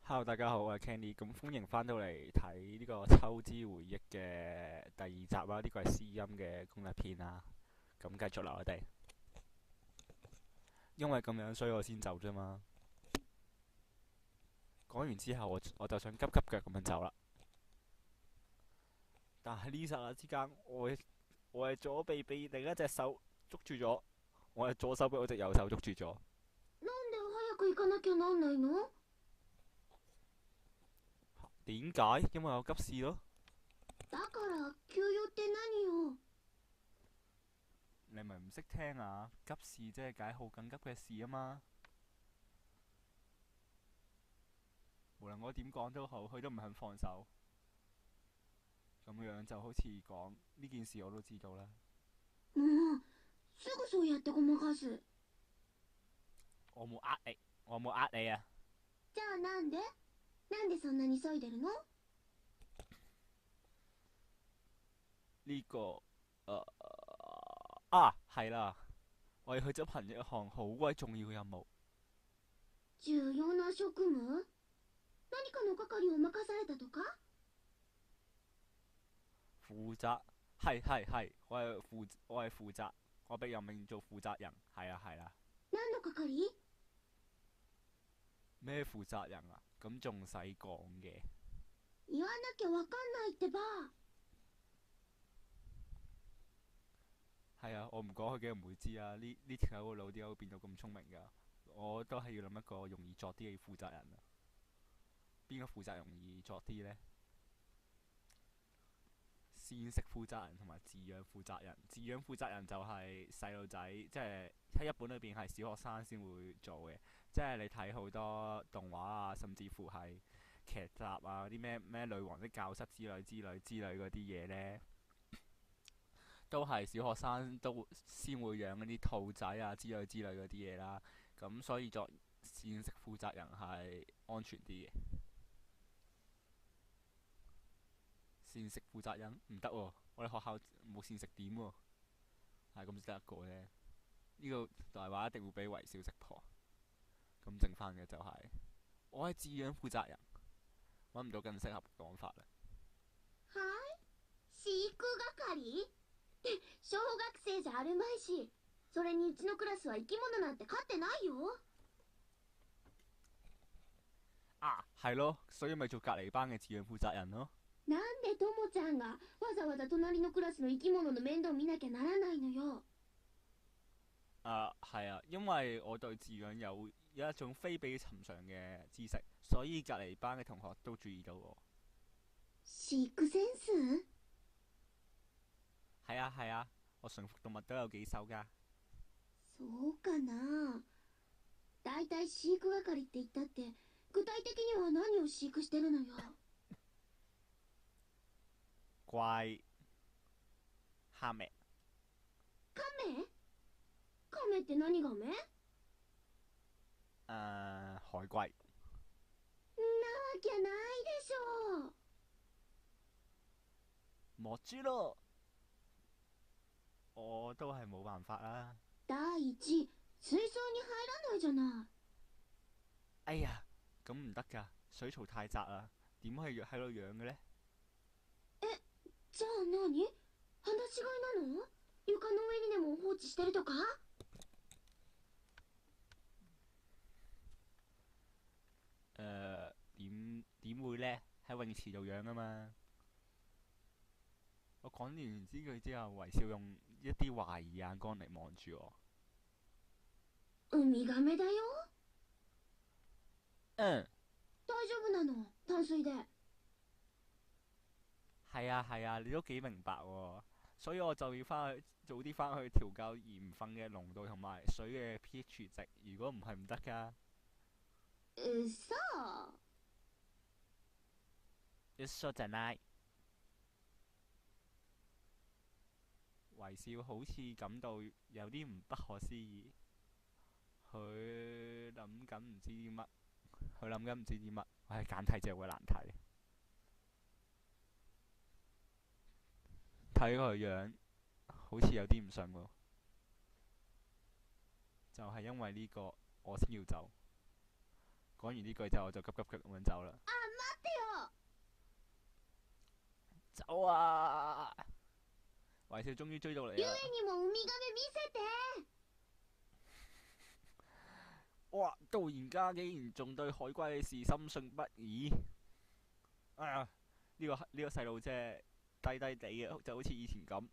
Hello，大家好，我係 Candy，咁歡迎翻到嚟睇呢個秋之回憶嘅第二集啦。呢個係詩音嘅攻略篇啦。咁繼續啦，我哋因為咁樣，所以我先走啫嘛。講完之後，我就想急急腳咁樣走啦。但係呢剎那之間，我係左臂被另一隻手捉住咗，我係左手俾我隻右手捉住咗。なんで早く行かなきゃなんないの？點解？因為有急事咯。だから急用って何よ？你咪唔識聽啊？急事即係解號緊急嘅事啊嘛。無論我點講都好，佢都唔肯放手。咁樣就好似講呢件事我都知道啦。もうすぐそうやってごまかす。我冇呃你，我冇呃你啊！じゃあなんでそんなに急いでるの？呢、個係啦，我要去執行一項好鬼重要嘅任務。重要な職務？何かの係を任されたとか？負責係，我係負責，我被任命做負責人。係啦，何の係？咩負責人啊？咁仲使講嘅？言わなきゃわかんないってば。係啊，我唔講佢梗係唔會知啊。呢條友個腦點解會變到咁聰明㗎？我都係要諗一個容易作啲嘅負責人啊。邊個負責容易作啲呢？膳食負責人同埋飼養負責人。飼養負責人就係細路仔，即係喺日本裏邊係小學生先會做嘅。即係你睇好多動畫啊，甚至乎係劇集啊，嗰啲咩女王的教室之類嗰啲嘢呢，都係小學生都先會養嗰啲兔仔啊之類嗰啲嘢啦。咁所以作膳食負責人係安全啲嘅。膳食負責人唔得喎，我哋學校冇膳食點喎，係咁只得一個啫。呢個大話一定會俾遺少食婆。咁剩翻嘅就係、我係飼養負責人，揾唔到更適合講法啦。はい？飼育係って小学生じゃあるまいし、それにうちのクラスは生き物なんて飼ってないよ。係咯，所以咪做隔離班嘅飼養負責人咯。なんでともちゃんがわざわざ隣のクラスの生き物の面倒見なきゃならないのよ。係啊，因為我對飼養有一種非比尋常嘅知識，所以隔離班嘅同學都注意到我。飼育センス？係啊，我馴服動物都有幾手㗎。そうかな。だいたい飼育係って言ったって具體的には何を飼育してるのよ。乖，蝦咩？カメ？カメって何ガメ？なわ海龜。けないでしょう。莫知咯，我都係冇辦法啦。第一、水槽に入らないじゃない。哎呀，咁唔得㗎，水槽太窄啦，點可以喺度養嘅呢？じゃあ何？放し飼いなの？床の上にでも放置してるとか？點會呢？喺泳池度養啊嘛。我講完呢句之後，維少用一啲懷疑眼光嚟望住我。ウミガメだよ。嗯，大丈夫なの？淡水で。係啊，你都幾明白喎。所以我就要早啲翻去調校鹽分嘅濃度同埋水嘅 pH 值，如果唔係唔得㗎。嘘。一緒じゃない。維少好似感到有啲不可思議，佢諗緊唔知啲乜，佢諗緊唔知啲乜。唉，簡體字會難睇，睇佢樣好似有啲唔信喎。就係因為呢個，我先要走。講完呢句之後，我就急急腳咁樣走啦。あ、待ってよ。走啊！韋少終於追到嚟ゆ啦！えにもウミガメ見せて。哇！到而家竟然仲對海龜嘅事深信不疑。哎呀！呢個細路啫，低低地嘅，就好似以前咁，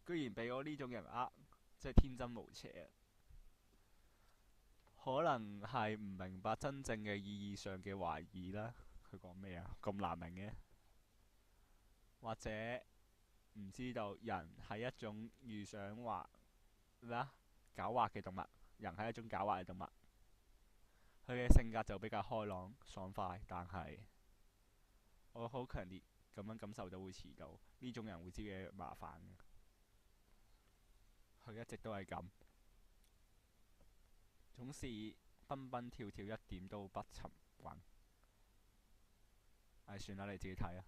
居然俾我呢種人呃，真係天真無邪啊！可能係唔明白真正嘅意義上嘅懷疑啦。佢講咩啊？咁難明嘅，或者唔知道人係一種遇想話咩啊？狡猾嘅動物，人係一種狡猾嘅動物。佢嘅性格就比較開朗爽快，但係我好強烈咁樣感受到會遲到，呢種人會招惹麻煩嘅。佢一直都係咁，總是蹦蹦跳跳，一點都不沉穩。唉，算啦，你自己睇啊。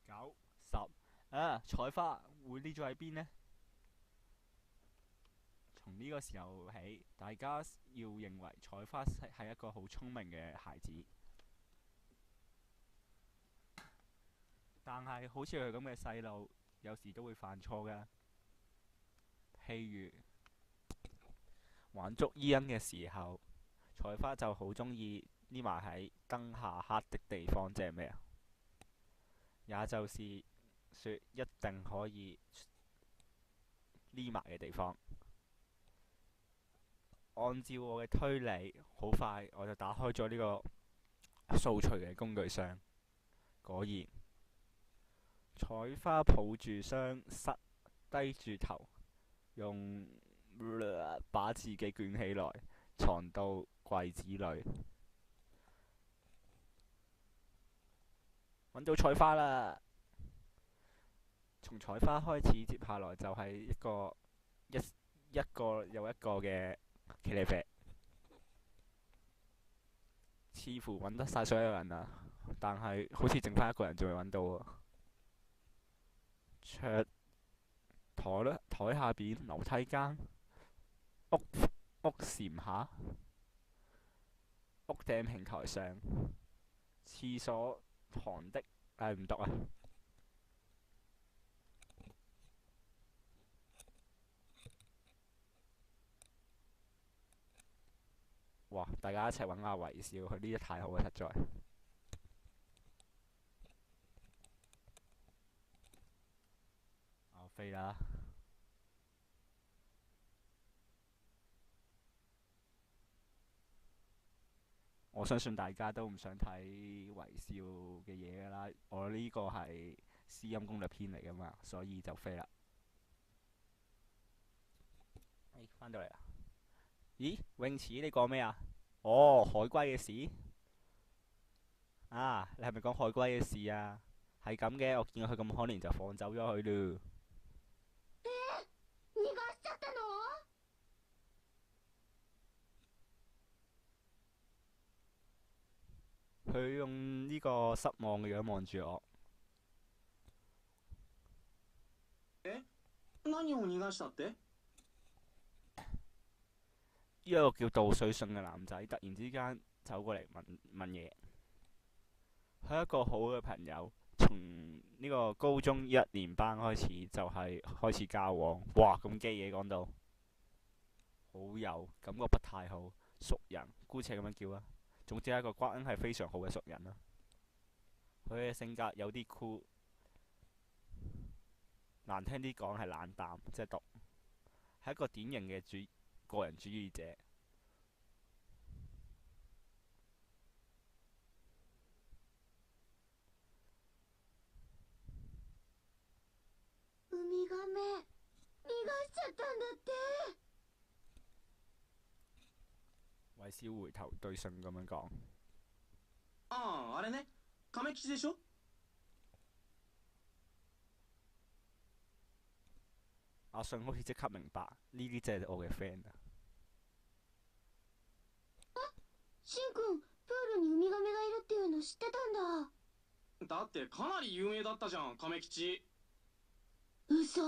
9、10啊！採花會匿咗喺邊呢？從呢個時候起，大家要認為採花係一個好聰明嘅孩子，但係好似佢咁嘅細路，有時都會犯錯㗎。譬如玩捉伊人嘅時候，採花就好中意匿埋喺燈下黑的地方，即係咩啊？也就是說，一定可以匿埋嘅地方。按照我嘅推理，好快我就打開咗呢個掃除嘅工具箱。果然，採花抱住箱，塞低住頭，用把自己捲起來，藏到櫃子裏。揾到採花啦！從採花開始，接下來就係一個又一個嘅茄喱啡，似乎揾得晒所有人啦，但係好似剩翻一個人仲未揾到喎。台下邊、樓梯間、屋檐下、屋頂平台上、廁所旁的，唔讀啊！哇！大家一齊揾下微笑，佢呢啲太好啦，實在。我飛啦！我相信大家都唔想睇微笑嘅嘢㗎啦，我呢個係私音攻略篇嚟㗎嘛，所以就飛啦。返到嚟啦！咦，泳池你講咩啊？哦，海龜嘅事啊！你係咪講海龜嘅事啊？係咁嘅，我見佢咁可憐就放走咗佢咯。逃がしちゃったの？佢用呢個失望嘅樣望住我。何を逃がしたって？呢個叫杜水信嘅男仔突然之間走過嚟問嘢。佢係一個好嘅朋友，從呢個高中1年班開始就係開始交往。哇！咁基嘢講到好友，感覺不太好，熟人姑且咁樣叫啦。總之係一個關係非常好嘅熟人啦。佢嘅性格有啲酷，難聽啲講係冷淡，即係毒，係一個典型嘅個人主義者。ウミガメ逃がしちゃったんだって。韋少回頭對信咁樣講：ああ、あれね。亀吉でしょ？阿信好似即刻明白呢啲即係我嘅 friend 啊！しんくん、プールにウミガメがいるっていうの知ってたんだ。だってかなり有名だったじゃん、亀吉。嘘。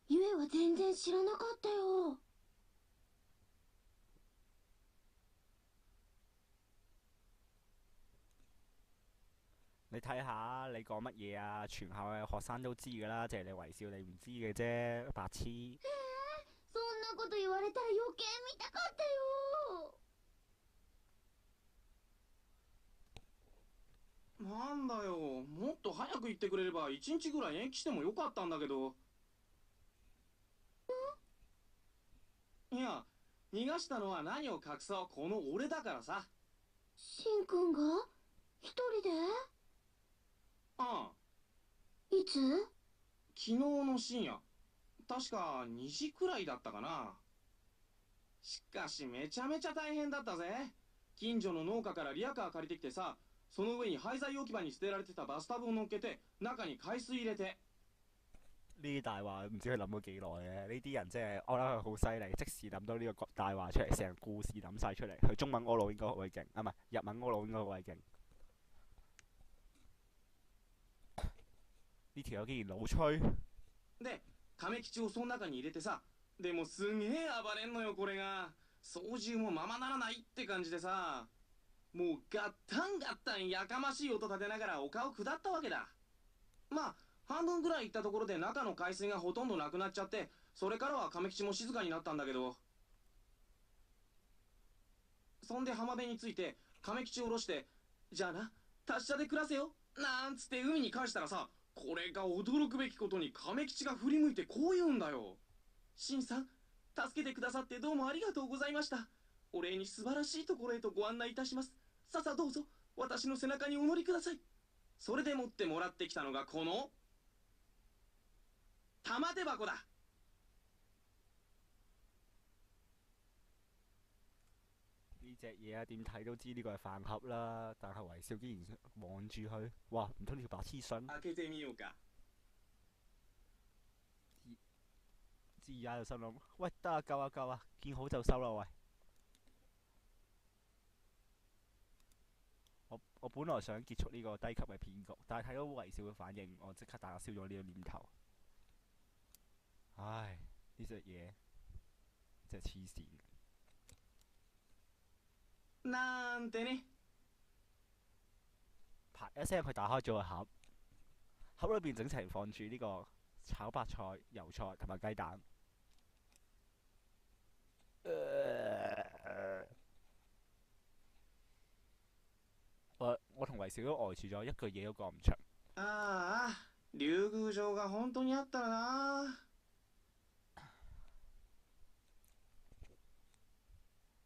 ゆえは全然知らなかったよ。你睇下你講乜嘢啊？全校嘅學生都知㗎啦，淨係你微笑你唔知嘅啫，白痴！そんなこと言われたら余計見たかったよ。なんだよ、もっと早く言ってくれれば一日ぐらい延期してもよかったんだけど。いや、逃がしたのは何を隠そうこの俺だからさ。しんくんが一人で？ああ、いつ？昨日の深夜。確か2時くらいだったかな。しかしめちゃめちゃ大変だったぜ。近所の農家からリアカー借りてきてさ、その上に廃材置き場に捨てられてたバスタブを乗っけて中に海水入れて。呢啲大話唔知佢諗咗幾耐嘅，呢啲人真係我覺得佢好犀利，即時諗到呢個大話出嚟，成個故事諗晒出嚟。佢中文嗰度應該好鬼勁，啊唔係日文嗰度應該好鬼勁。呢條友竟然老吹，で、亀吉をその中に入れてさ、でもすげえ暴れんのよこれが。操縦もままならないって感じでさ、もうガッタンガッタンやかましい音立てながら丘を下ったわけだ。まあ半分ぐらい行ったところで中の海水がほとんどなくなっちゃって、それからは亀吉も静かになったんだけど。そんで浜辺について亀吉を下ろして、じゃあな達者で暮らせよなんつって海に返したらさ、これが驚くべきことに亀吉が振り向いてこう言うんだよ。しんさん、助けてくださってどうもありがとうございました。お礼に素晴らしいところへとご案内いたします。ささどうぞ私の背中にお乗りください。それでもってもらってきたのがこの玉手箱だ。呢隻嘢啊點睇都知呢個係飯盒啦，但係微笑竟然望住佢，哇唔通條白痴信？開けてみようか。知而家就心諗，喂得啊夠啊夠啊，見好就收啦喂！我本來想結束呢個低級嘅騙局，但係睇到微笑嘅反應，我即刻打消咗呢個念頭。唉，呢隻嘢真係黐線。なんてね。啪一聲，佢打開咗個盒，盒裏邊整齊放住呢個炒白菜、油菜同埋雞蛋。我同微笑都呆住咗，一句嘢都講唔出。ああ、竜宮城が本当にあったらな。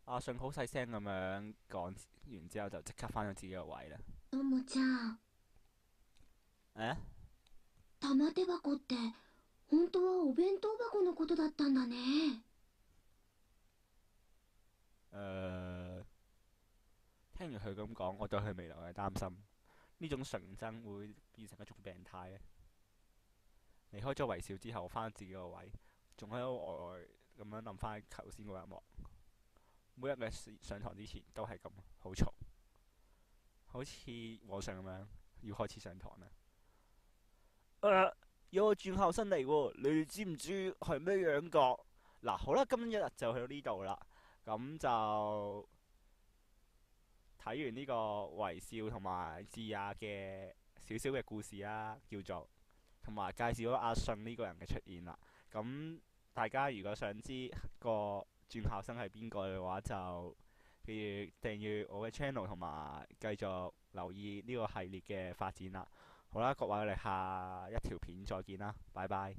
阿信好細聲咁樣講完之後，就即刻返咗自己個位啦。ともちゃん、誒？玉手箱って本当はお弁当箱のことだったんだね。聽完佢咁講，我對佢未來嘅擔心，呢種純真會變成一種病態咧。離開咗微笑之後，返自己個位，仲喺度呆呆咁樣諗翻頭先嗰一幕。每日嘅上堂之前都係咁，好嘈，好似和尚咁樣要開始上堂啦。有個轉校生嚟喎，你哋知唔知係咩樣㗎？嗱，好啦，今日就去到呢度啦，咁就睇完呢個微笑同埋智雅嘅少少嘅故事啦，叫做同埋介紹咗阿信呢個人嘅出現啦。咁大家如果想知個轉校生係邊個嘅話，就記住訂閱我嘅 channel 同埋繼續留意呢個系列嘅發展啦。好啦，各位，我哋下一條片再見啦，拜拜。